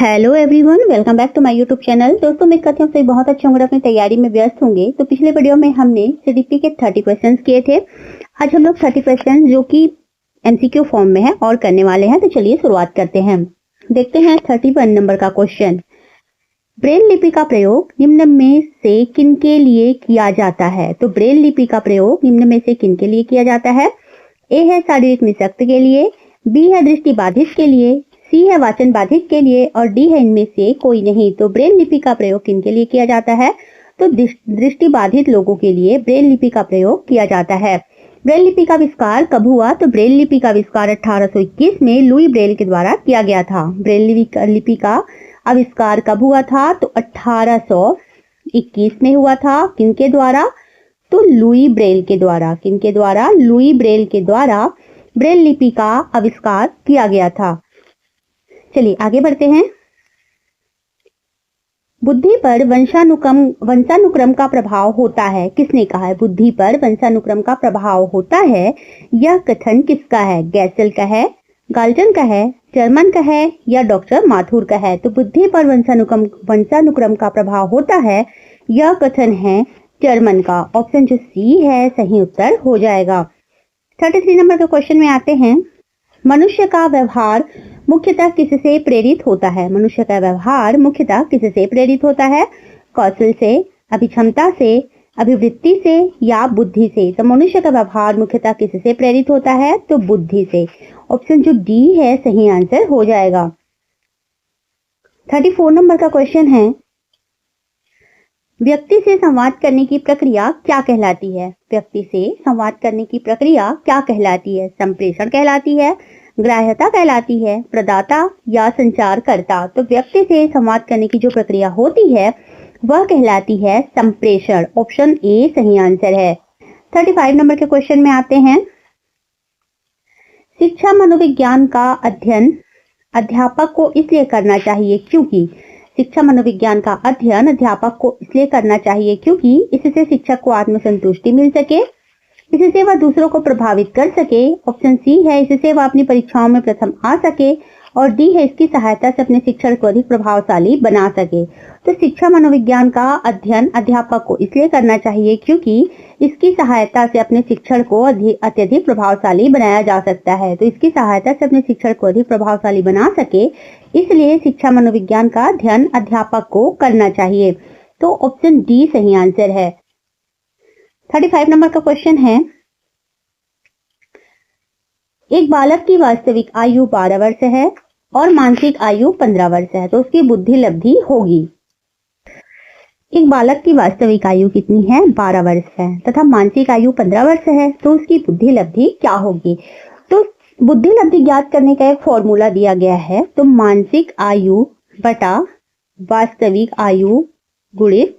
Hello everyone, welcome back to my YouTube channel. दोस्तों, उम्मीद करती हूँ सभी बहुत अच्छे होंगे, अपनी तैयारी में व्यस्त होंगे। तो पिछले वीडियो में हमने सीडीपी के 30 क्वेश्चंस किए थे। आज हम लोग 30 क्वेश्चंस जो कि एमसीक्यू फॉर्म में है और करने वाले हैं। तो चलिए शुरुआत करते हैं। देखते हैं 31 नंबर का क्वेश्चन। ब्रेल लिपि का प्रयोग निम्न में से किन के लिए किया जाता है? तो ब्रेल लिपि का प्रयोग निम्न में से किन के लिए किया जाता है? ए है शारीरिक निःशक्त के लिए, बी है दृष्टि बाधित के लिए, सी है वाचन बाधित के लिए और डी है इनमें से कोई नहीं। तो ब्रेल लिपि का प्रयोग किन के लिए किया जाता है? तो दृष्टि बाधित लोगों के लिए ब्रेल लिपि का प्रयोग किया जाता है। ब्रेल लिपि का आविष्कार कब हुआ? तो ब्रेल लिपि का आविष्कार 1821 में लुई ब्रेल के द्वारा किया गया था। ब्रेल लिपि का आविष्कार कब हुआ था? तो 1821 में हुआ था। किनके द्वारा? तो लुई ब्रेल के द्वारा। किनके द्वारा? लुई ब्रेल के द्वारा ब्रेल लिपि का आविष्कार किया गया था। चलिए आगे बढ़ते हैं। बुद्धि पर वंशानुक्रम का प्रभाव होता है। किसने कहा है? बुद्धि पर वंशानुक्रम का प्रभाव होता है। यह कथन किसका है? गैसेल का है, गाल्टन का है, जर्मन का है या डॉक्टर माथुर का है? तो बुद्धि पर वंशानुक्रम का प्रभाव होता है, यह कथन है जर्मन का। ऑप्शन जो सी है सही उत्तर हो जाएगा। 33 नंबर के क्वेश्चन में आते हैं। मनुष्य का व्यवहार मुख्यतः किससे प्रेरित होता है? मनुष्य का व्यवहार मुख्यतः किससे प्रेरित होता है? कौशल से, अभिक्षमता से, अभिवृत्ति से या बुद्धि से? तो मनुष्य का व्यवहार मुख्यतः किससे प्रेरित होता है? तो बुद्धि से। ऑप्शन जो डी है सही आंसर हो जाएगा। 34 नंबर का क्वेश्चन है। व्यक्ति से संवाद करने की प्रक्रिया क्या कहलाती है? व्यक्ति से संवाद करने की प्रक्रिया क्या कहलाती है? संप्रेषण कहलाती है, ग्राह्यता कहलाती है, प्रदाता या संचारकर्ता? तो व्यक्ति से संवाद करने की जो प्रक्रिया होती है वह कहलाती है संप्रेषण। ऑप्शन ए सही आंसर है। 35 नंबर के क्वेश्चन में आते हैं। शिक्षा मनोविज्ञान का अध्ययन अध्यापक को इसलिए करना चाहिए क्योंकि? शिक्षा मनोविज्ञान का अध्ययन अध्यापक को इसलिए करना चाहिए क्योंकि इससे शिक्षक को आत्मसंतुष्टि मिल सके, इससे वह दूसरों को प्रभावित कर सके। ऑप्शन सी है इससे वह अपनी परीक्षाओं में प्रथम आ सके और डी है इसकी सहायता से अपने शिक्षण को अधिक प्रभावशाली बना सके। तो शिक्षा मनोविज्ञान का अध्ययन अध्यापक को इसलिए करना चाहिए क्योंकि इसकी सहायता से अपने शिक्षण को अत्यधिक प्रभावशाली बनाया जा सकता है। तो इसकी सहायता से अपने शिक्षण को अधिक प्रभावशाली बना सके, इसलिए शिक्षा मनोविज्ञान का अध्ययन अध्यापक को करना चाहिए। तो ऑप्शन डी सही आंसर है। 35 नंबर का क्वेश्चन है। एक बालक की वास्तविक आयु 12 वर्ष है और मानसिक आयु 15 वर्ष है, तो उसकी बुद्धि लब्धि होगी। एक बालक की वास्तविक आयु कितनी है? 12 वर्ष है तथा मानसिक आयु 15 वर्ष है, तो उसकी बुद्धि लब्धि क्या होगी? तो बुद्धि लब्धि ज्ञात करने का एक फॉर्मूला दिया गया है। तो मानसिक आयु बटा वास्तविक आयु गुणित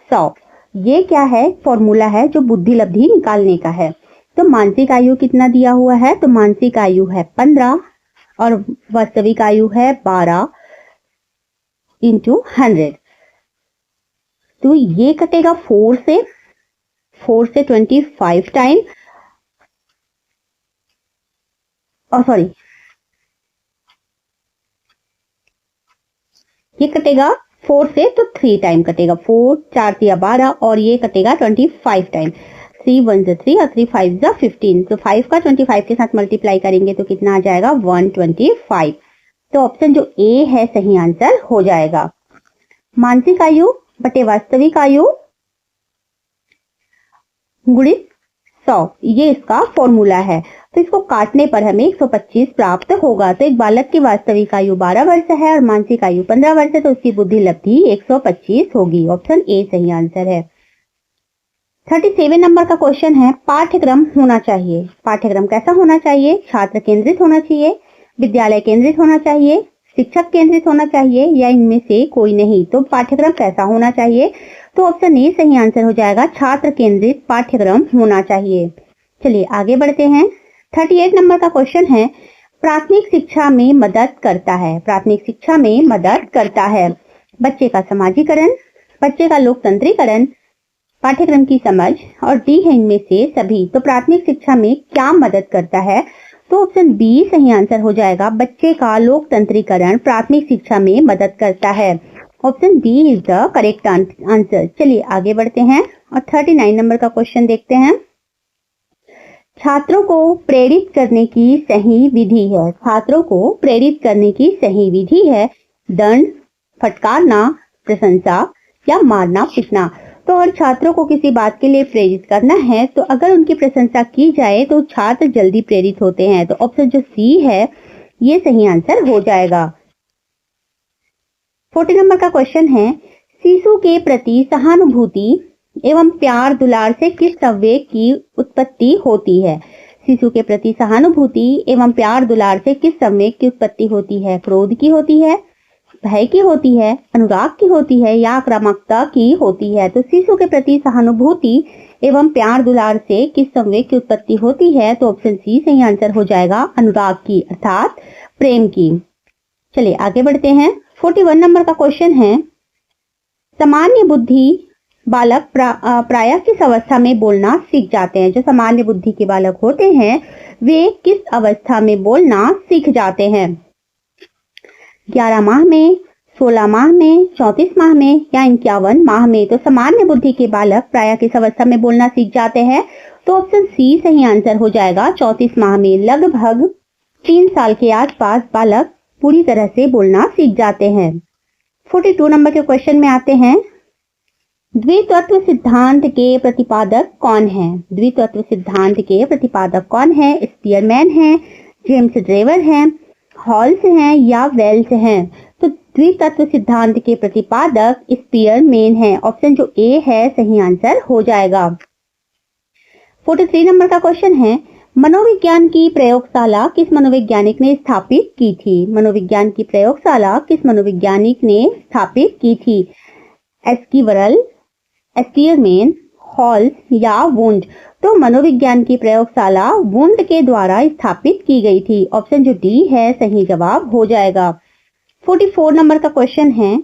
100, ये क्या है? फॉर्मूला है जो बुद्धि लब्धि निकालने का है। तो मानसिक आयु कितना दिया हुआ है? तो मानसिक आयु है 15 और वास्तविक आयु है 12 इंटू 100। तो ये कटेगा 4 से 25 टाइम, और सॉरी ये कटेगा 4 से तो 3 टाइम कटेगा। 4 4 या 12 और ये कटेगा 25 टाइम। 3 1 3 और 3 5 15। तो 5 का 25 के साथ मल्टीप्लाई करेंगे तो कितना आ जाएगा? 125। तो ऑप्शन जो ए है सही आंसर हो जाएगा। मानसिक आयु बटे वास्तविक आयु गुणित 100, ये इसका फॉर्मूला है। तो इसको काटने पर हमें 125 प्राप्त होगा। तो एक बालक की वास्तविक आयु 12 वर्ष है और मानसिक आयु 15 वर्ष है, तो उसकी बुद्धि लब्धि 125 होगी। ऑप्शन ए सही आंसर है। 37 नंबर का क्वेश्चन है। पाठ्यक्रम होना चाहिए। पाठ्यक्रम कैसा होना चाहिए? छात्र केंद्रित होना चाहिए, विद्यालय केंद्रित होना चाहिए, शिक्षक केंद्रित होना चाहिए या इनमें से कोई नहीं? तो पाठ्यक्रम कैसा होना चाहिए? तो ऑप्शन ए सही आंसर हो जाएगा। छात्र केंद्रित पाठ्यक्रम होना चाहिए। चलिए आगे बढ़ते हैं। 38 नंबर का क्वेश्चन है। प्राथमिक शिक्षा में मदद करता है। प्राथमिक शिक्षा में मदद करता है बच्चे का समाजीकरण, बच्चे का लोकतंत्रीकरण, पाठ्यक्रम की समझ और डी है इनमें से सभी। तो प्राथमिक शिक्षा में क्या मदद करता है? तो ऑप्शन बी सही आंसर हो जाएगा। बच्चे का लोकतंत्रीकरण प्राथमिक शिक्षा में मदद करता है। Option B is the correct answer. चलिए आगे बढ़ते हैं और 39 नंबर का क्वेश्चन देखते हैं। छात्रों को प्रेरित करने की सही विधि है। छात्रों को प्रेरित करने की सही विधि है दंड, फटकारना, प्रशंसा या मारना पीटना। तो अगर छात्रों को किसी बात के लिए प्रेरित करना है तो अगर उनकी प्रशंसा की जाए तो छात्र जल्दी प्रेरित होते हैं। तो ऑप्शन जो सी है ये सही आंसर हो जाएगा। 40 नंबर का क्वेश्चन है, शिशु के प्रति सहानुभूति एवं प्यार दुलार से किस संवेग की उत्पत्ति होती है। शिशु के प्रति सहानुभूति एवं प्यार दुलार से किस संवेग की उत्पत्ति होती है। क्रोध की होती है, भय की होती है, अनुराग की होती है या आक्रामकता की होती है। तो शिशु के प्रति सहानुभूति एवं प्यार दुलार से किस संवेग की उत्पत्ति होती है। तो ऑप्शन सी सही आंसर हो जाएगा, अनुराग की अर्थात प्रेम की। चलिए आगे बढ़ते हैं। 41 नंबर का क्वेश्चन है, सामान्य बुद्धि बालक प्रायः किस अवस्था में बोलना सीख जाते हैं। जो सामान्य बुद्धि के बालक होते हैं वे किस अवस्था में बोलना सीख जाते हैं। 11 माह में, 16 माह में, 34 माह में या 51 माह में। तो सामान्य बुद्धि के बालक प्रायः किस अवस्था में बोलना सीख जाते हैं। तो ऑप्शन सी सही आंसर हो जाएगा, 34 माह में। लगभग 3 साल के आसपास बालक पूरी तरह से बोलना सीख जाते हैं। 42 नंबर के क्वेश्चन में आते हैं, द्वितत्व सिद्धांत के प्रतिपादक कौन है। द्वितत्व सिद्धांत के प्रतिपादक कौन है। स्पीयरमैन है, जेम्स ड्रेवर है, हॉल्स हैं या वेल्स हैं। तो द्वितत्व सिद्धांत के प्रतिपादक स्पीयरमैन है। ऑप्शन जो ए है सही आंसर हो जाएगा। 43 नंबर का क्वेश्चन है, मनोविज्ञान की प्रयोगशाला किस मनोवैज्ञानिक ने स्थापित की थी। मनोविज्ञान की प्रयोगशाला किस मनोवैज्ञानिक ने स्थापित की थी। एस्कीवरल, स्पीयरमैन, हॉल्स या वुंड। तो मनोविज्ञान की प्रयोगशाला वुंड के द्वारा स्थापित की गई थी। ऑप्शन जो डी है सही जवाब हो जाएगा। 44 नंबर का क्वेश्चन है,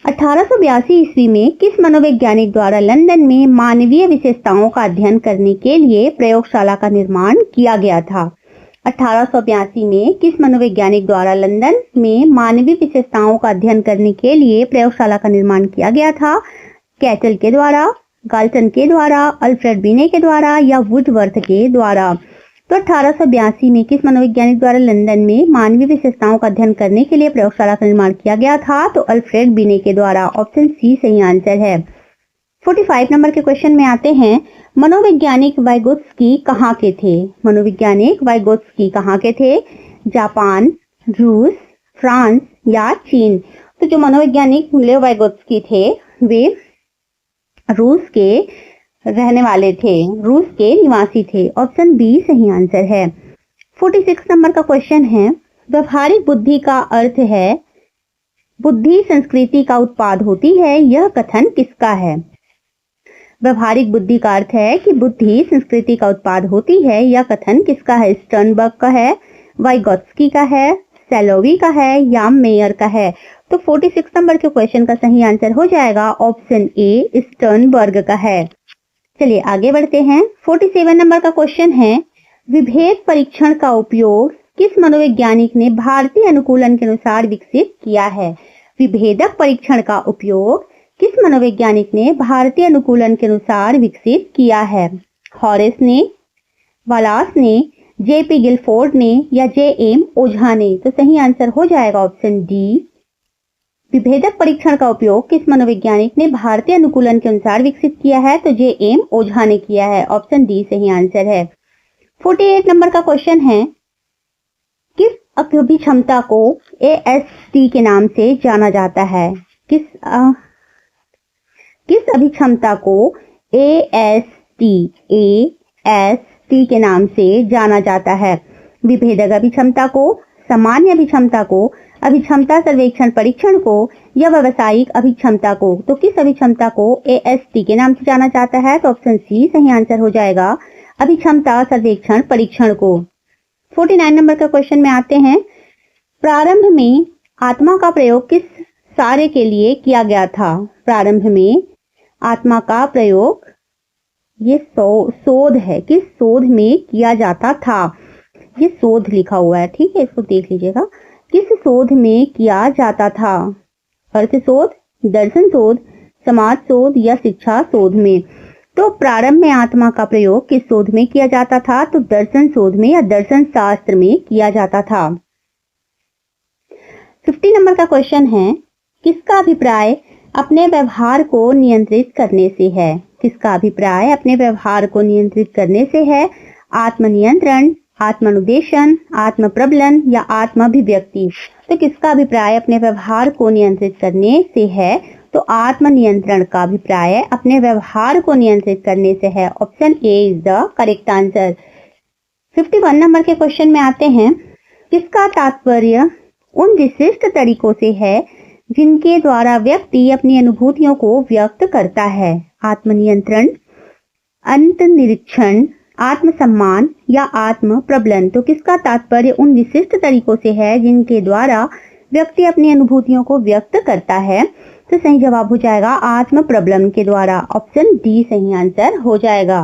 1882 ईस्वी में किस मनोवैज्ञानिक द्वारा लंदन में मानवीय विशेषताओं का अध्ययन करने के लिए प्रयोगशाला का निर्माण किया गया था। 1882 में किस मनोवैज्ञानिक द्वारा लंदन में मानवीय विशेषताओं का अध्ययन करने के लिए प्रयोगशाला का निर्माण किया गया था। कैटल के द्वारा, गाल्टन के द्वारा, अल्फ्रेड बिने के द्वारा या वुडवर्थ के द्वारा। तो 1882 में किस मनोवैज्ञानिक द्वारा लंदन में मानवीय विशेषताओं का अध्ययन करने के लिए प्रयोगशाला का निर्माण किया गया था। तो अल्फ्रेड बिने के द्वारा। ऑप्शन सी सही आंसर है। 45 नंबर के क्वेश्चन में आते हैं, मनोवैज्ञानिक वाइगोत्स्की कहाँ के थे। मनोवैज्ञानिक वाइगोत्स्की कहाँ के थे। जापान, रूस, फ्रांस या चीन। तो जो मनोवैज्ञानिक लेव वाइगोत्स्की थे वे रूस के रहने वाले थे, रूस के निवासी थे। ऑप्शन बी सही आंसर है। 46 नंबर का क्वेश्चन है, व्यवहारिक बुद्धि का अर्थ है बुद्धि संस्कृति का उत्पाद होती है, यह कथन किसका है। व्यवहारिक बुद्धि का अर्थ है कि बुद्धि संस्कृति का उत्पाद होती है, यह कथन किसका है। स्टर्नबर्ग का है, वाइगोत्स्की का है, सैलोवी का है या मेयर का है। तो 46 नंबर के क्वेश्चन का सही आंसर हो जाएगा ऑप्शन ए, स्टर्नबर्ग का है। चलिए आगे बढ़ते हैं। 47 नंबर का क्वेश्चन है, विभेद परीक्षण का उपयोग किस मनोवैज्ञानिक ने भारतीय अनुकूलन के अनुसार विकसित किया है। विभेदक परीक्षण का उपयोग किस मनोवैज्ञानिक ने भारतीय अनुकूलन के अनुसार विकसित किया है। हॉरेस ने, वालास ने, जेपी गिलफोर्ड ने या जे.एम. ओझा ने। तो सही आंसर हो जाएगा ऑप्शन डी, विभेदक परीक्षण का उपयोग किस मनोवैज्ञानिक ने भारतीय अनुकूलन के अनुसार विकसित किया है। तो जे.एम. ओझा ने किया है। ऑप्शन डी सही आंसर है। 48 नंबर का क्वेश्चन है, किस अभिक्षमता को AST के नाम से जाना जाता है। किस अभिक्षमता को AST के नाम से जाना जाता है। विभेदक अभिक्षमता को, सामान्य अभिक्षमता को, अभिक्षमता सर्वेक्षण परीक्षण को या व्यावसायिक अभिक्षमता को। तो किस अभिक्षमता को AST के नाम से जाना जाता है। तो ऑप्शन सी सही आंसर हो जाएगा, अभिक्षमता सर्वेक्षण परीक्षण को। 49 नंबर का क्वेश्चन में आते हैं, प्रारंभ में आत्मा का प्रयोग किस कार्य के लिए किया गया था। प्रारंभ में आत्मा का प्रयोग ये शोध है, किस शोध में किया जाता था। ये शोध लिखा हुआ है, ठीक है, इसको देख लीजिएगा। किस शोध में किया जाता था। अर्थ शोध, दर्शन शोध, समाज शोध या शिक्षा शोध में। तो प्रारंभ में आत्मा का प्रयोग किस शोध में किया जाता था, तो दर्शन शोध में या दर्शन शास्त्र में किया जाता था। 50 नंबर का क्वेश्चन है, किसका अभिप्राय अपने व्यवहार को नियंत्रित करने से है। किसका अभिप्राय अपने व्यवहार को नियंत्रित करने से है। आत्मनियंत्रण, आत्मानुदेशन, आत्म प्रबलन या आत्माभिव्यक्ति। तो किसका अभिप्राय अपने व्यवहार को नियंत्रित करने से है, तो आत्मनियंत्रण का अभिप्राय अपने व्यवहार को नियंत्रित करने से है। Option A is the correct answer. 51 number के क्वेश्चन में आते हैं, किसका तात्पर्य उन विशिष्ट तरीकों से है जिनके द्वारा व्यक्ति अपनी अनुभूतियों को व्यक्त करता है। आत्मनियंत्रण, अंत निरीक्षण, आत्मसम्मान या आत्म प्रबलन। तो किसका तात्पर्य उन विशिष्ट तरीकों से है जिनके द्वारा व्यक्ति अपनी अनुभूतियों को व्यक्त करता है। तो सही जवाब हो जाएगा आत्म प्रबलन के द्वारा। ऑप्शन डी सही आंसर हो जाएगा।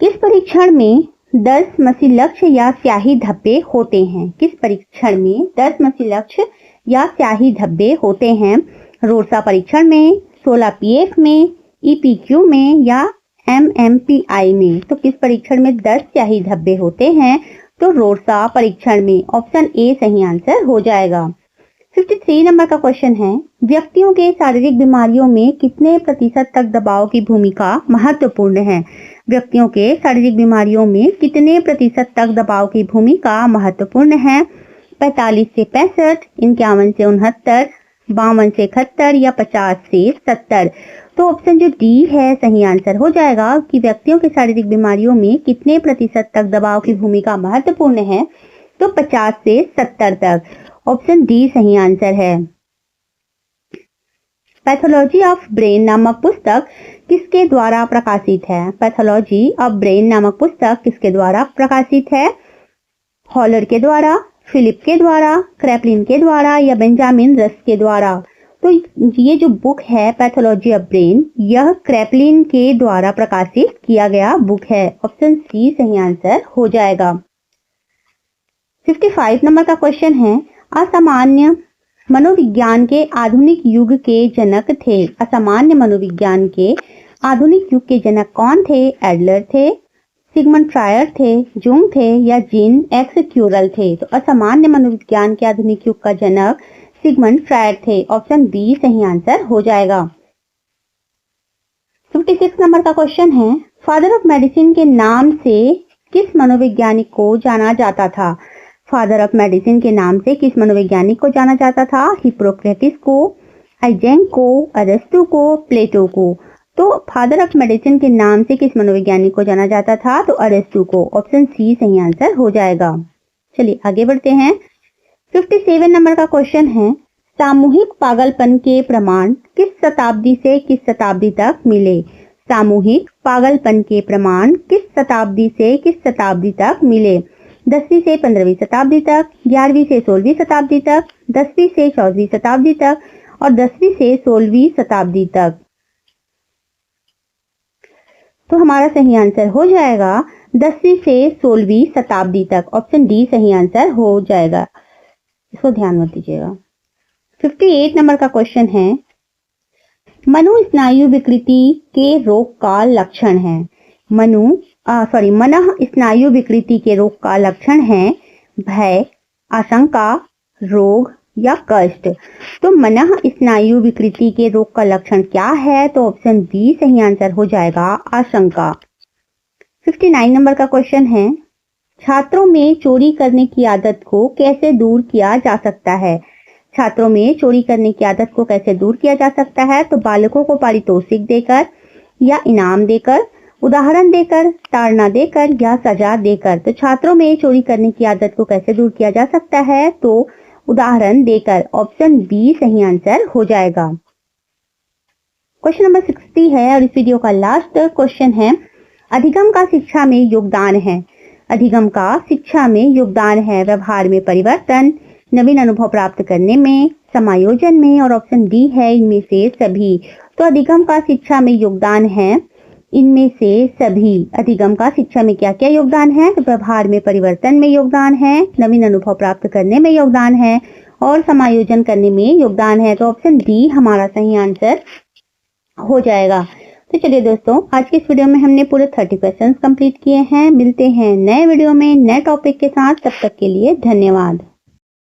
किस परीक्षण में 10 मसीलक्ष्य या स्याही धब्बे होते हैं। किस परीक्षण में 10 मसीलक्ष्य या स्याही धब्बे होते हैं। रोरसा परीक्षण में, 16 पीएफ में, ईपीक्यू में या एमएमपीआई में। तो किस परीक्षण में 10 स्याही धब्बे होते हैं, तो रोरसा परीक्षण में। ऑप्शन ए सही आंसर हो जाएगा। 53 नंबर का क्वेश्चन है, व्यक्तियों के शारीरिक बीमारियों में कितने प्रतिशत तक दबाव की भूमिका महत्वपूर्ण है। व्यक्तियों के शारीरिक बीमारियों में कितने प्रतिशत तक दबाव की भूमिका महत्वपूर्ण है। 45 से 65, 51 से 69, 52 से 71 या 50 से 70। तो ऑप्शन जो डी है सही आंसर हो जाएगा कि व्यक्तियों के शारीरिक बीमारियों में कितने प्रतिशत तक दबाव की भूमिका महत्वपूर्ण है, तो 50 से 70 तक। ऑप्शन डी सही आंसर है। पैथोलॉजी ऑफ ब्रेन नामक पुस्तक किसके द्वारा प्रकाशित है। पैथोलॉजी ऑफ ब्रेन नामक पुस्तक किसके द्वारा प्रकाशित है। हॉलर के द्वारा, फिलिप के द्वारा, क्रैपलिन के द्वारा या बेंजामिन रस के द्वारा। तो ये जो बुक है पैथोलॉजी ऑफ ब्रेन, यह क्रैपलिन के द्वारा प्रकाशित किया गया बुक है। ऑप्शन सी सही आंसर हो जाएगा। 55 नंबर का क्वेश्चन है, असामान्य मनोविज्ञान के आधुनिक युग के जनक थे। असामान्य मनोविज्ञान के आधुनिक युग के जनक कौन थे। एडलर थे, सिगमंड फ्रायर थे, जुंग थे या जीन एक्स क्यूरल थे। तो असामान्य मनोविज्ञान के आधुनिक युग का जनक सिगमंड फ्रायर थे। ऑप्शन बी सही आंसर हो जाएगा। 56 नंबर का क्वेश्चन है, फादर ऑफ मेडिसिन के नाम से किस मनोवैज्ञानिक को जाना जाता था। फादर ऑफ मेडिसिन के नाम से किस मनोवैज्ञानिक को जाना जाता था। हिप्पोक्रेटिस को, आइजेंक को, अरस्तु को, प्लेटो को। तो फादर ऑफ मेडिसिन के नाम से किस मनोवैज्ञानिक को जाना जाता था, तो अरस्तु को। ऑप्शन सी सही आंसर हो जाएगा। चलिए आगे बढ़ते हैं। 57 नंबर का क्वेश्चन है, सामूहिक पागलपन के प्रमाण किस शताब्दी से किस शताब्दी तक मिले। सामूहिक पागलपन के प्रमाण किस शताब्दी से किस शताब्दी तक मिले। 10वीं से 15वीं शताब्दी तक, 11वीं से 16वीं शताब्दी तक, 10वीं से 14वीं शताब्दी तक और 10वीं से 16वीं शताब्दी तक। तो हमारा सही आंसर हो जाएगा 10वीं से 16वीं शताब्दी तक। ऑप्शन डी सही आंसर हो जाएगा, इसको ध्यान में दीजिएगा। 58 नंबर का क्वेश्चन है, मनोस्नायु विकृति के रोग का लक्षण है। मनः स्नायु विकृति के रोग का लक्षण है भय, आशंका, रोग या कष्ट। तो मनः स्नायु विकृति के रोग का लक्षण क्या है, तो ऑप्शन बी सही आंसर हो जाएगा, आशंका। 59 नंबर का क्वेश्चन है, छात्रों में चोरी करने की आदत को कैसे दूर किया जा सकता है। छात्रों में चोरी करने की आदत को कैसे दूर किया जा सकता है, तो बालकों को पारितोषिक देकर या इनाम देकर, उदाहरण देकर, ताड़ना देकर या सजा देकर। तो छात्रों में चोरी करने की आदत को कैसे दूर किया जा सकता है, तो उदाहरण देकर। ऑप्शन बी सही आंसर हो जाएगा। क्वेश्चन नंबर 60 है और इस वीडियो का लास्ट क्वेश्चन है, अधिगम का शिक्षा में योगदान है। अधिगम का शिक्षा में योगदान है व्यवहार में परिवर्तन, नवीन अनुभव प्राप्त करने में, समायोजन में और ऑप्शन डी है इनमें से सभी। तो अधिगम का शिक्षा में योगदान है, इनमें से सभी। अधिगम का शिक्षा में क्या क्या योगदान है? तो व्यवहार में परिवर्तन में योगदान है, नवीन अनुभव प्राप्त करने में योगदान है और समायोजन करने में योगदान है। तो ऑप्शन डी हमारा सही आंसर हो जाएगा। तो चलिए दोस्तों, आज के इस वीडियो में हमने पूरे 30 क्वेश्चंस कंप्लीट किए हैं। मिलते हैं नए वीडियो में नए टॉपिक के साथ, तब तक के लिए धन्यवाद।